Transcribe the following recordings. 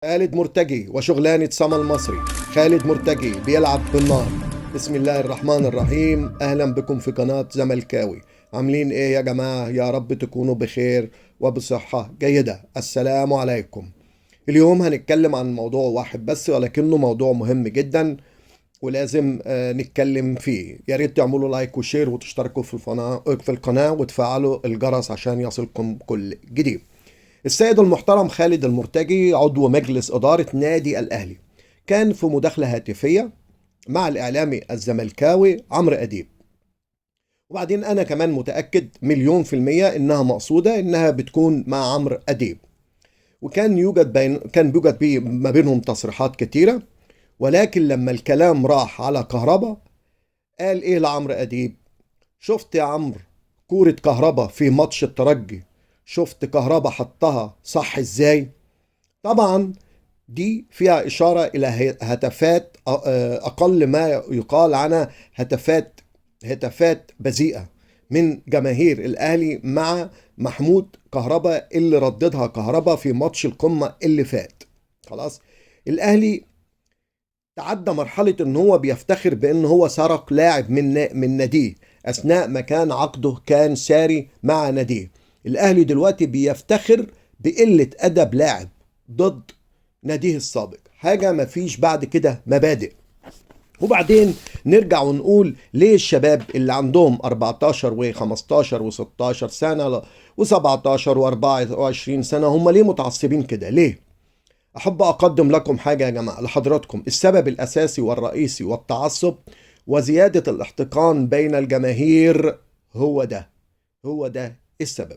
خالد مرتجي وشغلانة سما المصري. خالد مرتجي بيلعب بالنار. بسم الله الرحمن الرحيم. أهلا بكم في قناة زملكاوي. عاملين إيه يا جماعة؟ يا رب تكونوا بخير وبصحة جيدة. السلام عليكم. اليوم هنتكلم عن موضوع واحد بس، ولكنه موضوع مهم جدا ولازم نتكلم فيه. يا ريت تعملوا لايك وشير وتشتركوا في القناة وتفعلوا الجرس عشان يصلكم كل جديد. السيد المحترم خالد المرتجي عضو مجلس إدارة نادي الأهلي كان في مداخلة هاتفية مع الإعلامي الزملكاوي عمرو أديب، وبعدين أنا كمان متأكد 100% إنها مقصودة، إنها بتكون مع عمرو أديب. وكان بيوجد ما بينهم تصريحات كتيرة، ولكن لما الكلام راح على كهربا قال إيه لعمرو أديب؟ شفت يا عمرو كورة كهربا في ماتش الترجي؟ شفت كهربا حطها صح ازاي؟ طبعا دي فيها إشارة إلى هتافات، أقل ما يقال عنها هتافات بذيئة من جماهير الأهلي مع محمود كهربا اللي رددها كهربا في ماتش القمة اللي فات. خلاص، الأهلي تعدى مرحلة ان هو بيفتخر بان هو سرق لاعب من ناديه اثناء ما كان عقده كان ساري مع ناديه. الاهلي دلوقتي بيفتخر بقلة ادب لاعب ضد ناديه السابق. حاجة ما فيش بعد كده مبادئ. وبعدين نرجع ونقول ليه الشباب اللي عندهم 14 و15 و16 سنة و17 و24 سنة هم ليه متعصبين كده؟ ليه؟ أحب أقدم لكم حاجة يا جماعة لحضراتكم. السبب الأساسي والرئيسي والتعصب وزيادة الاحتقان بين الجماهير هو ده السبب.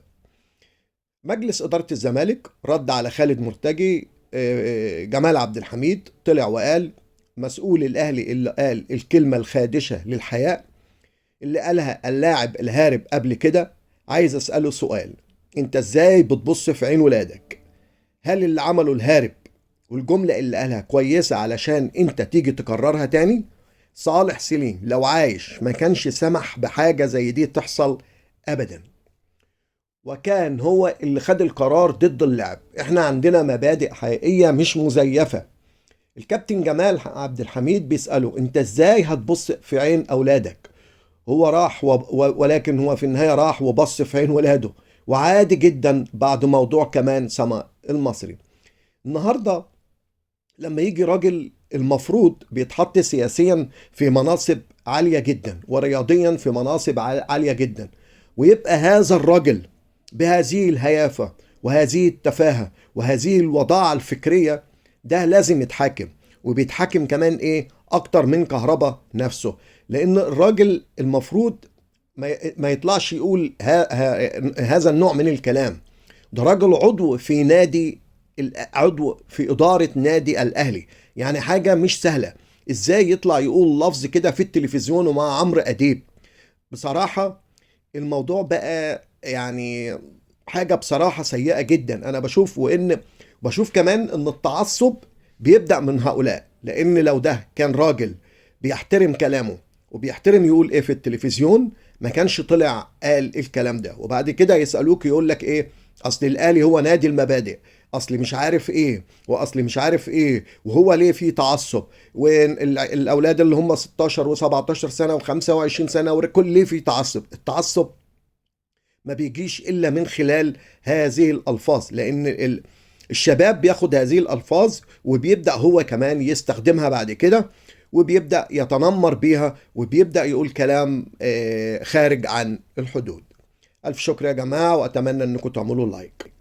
مجلس إدارة الزمالك رد على خالد مرتجي. جمال عبد الحميد طلع وقال مسؤول الأهلي اللي قال الكلمة الخادشة للحياء اللي قالها اللاعب الهارب قبل كده، عايز أسأله سؤال: أنت إزاي بتبص في عين ولادك؟ هل اللي عمله الهارب والجملة اللي قالها كويسة علشان انت تيجي تكررها تاني؟ صالح سليم لو عايش ما كانش سمح بحاجة زي دي تحصل ابدا، وكان هو اللي خد القرار ضد اللعب. احنا عندنا مبادئ حقيقية مش مزيفة. الكابتن جمال عبد الحميد بيسأله انت ازاي هتبص في عين اولادك؟ هو راح ولكن هو في النهاية راح وبص في عين ولاده، وعادي جدا بعد موضوع كمان سما المصري. النهاردة لما يجي راجل المفروض بيتحط سياسيا في مناصب عالية جدا ورياضيا في مناصب عالية جدا، ويبقى هذا الراجل بهذه الهيافة وهذه التفاهة وهذه الوضاعة الفكرية، ده لازم يتحاكم. وبيتحاكم كمان ايه اكتر من كهربا نفسه، لان الراجل المفروض ما يطلعش يقول هذا النوع من الكلام. ده راجل عضو في إدارة نادي الأهلي، يعني حاجة مش سهلة. إزاي يطلع يقول لفظ كده في التلفزيون ومع عمرو أديب؟ بصراحة الموضوع بقى يعني حاجة بصراحة سيئة جدا. أنا بشوف كمان إن التعصب بيبدأ من هؤلاء، لأن لو ده كان راجل بيحترم كلامه وبيحترم يقول إيه في التلفزيون ما كانش طلع قال الكلام ده. وبعد كده يسألوك يقول لك إيه؟ أصل الأهلي هو نادي المبادئ، اصل مش عارف ايه واصل مش عارف ايه، وهو ليه في تعصب؟ والاولاد اللي هم 16 و17 سنه و25 سنه وكل ليه في تعصب؟ التعصب ما بيجيش الا من خلال هذه الالفاظ، لان الشباب بياخد هذه الالفاظ وبيبدا هو كمان يستخدمها بعد كده، وبيبدا يتنمر بيها وبيبدا يقول كلام خارج عن الحدود. الف شكر يا جماعه، واتمنى انكم تعملوا لايك.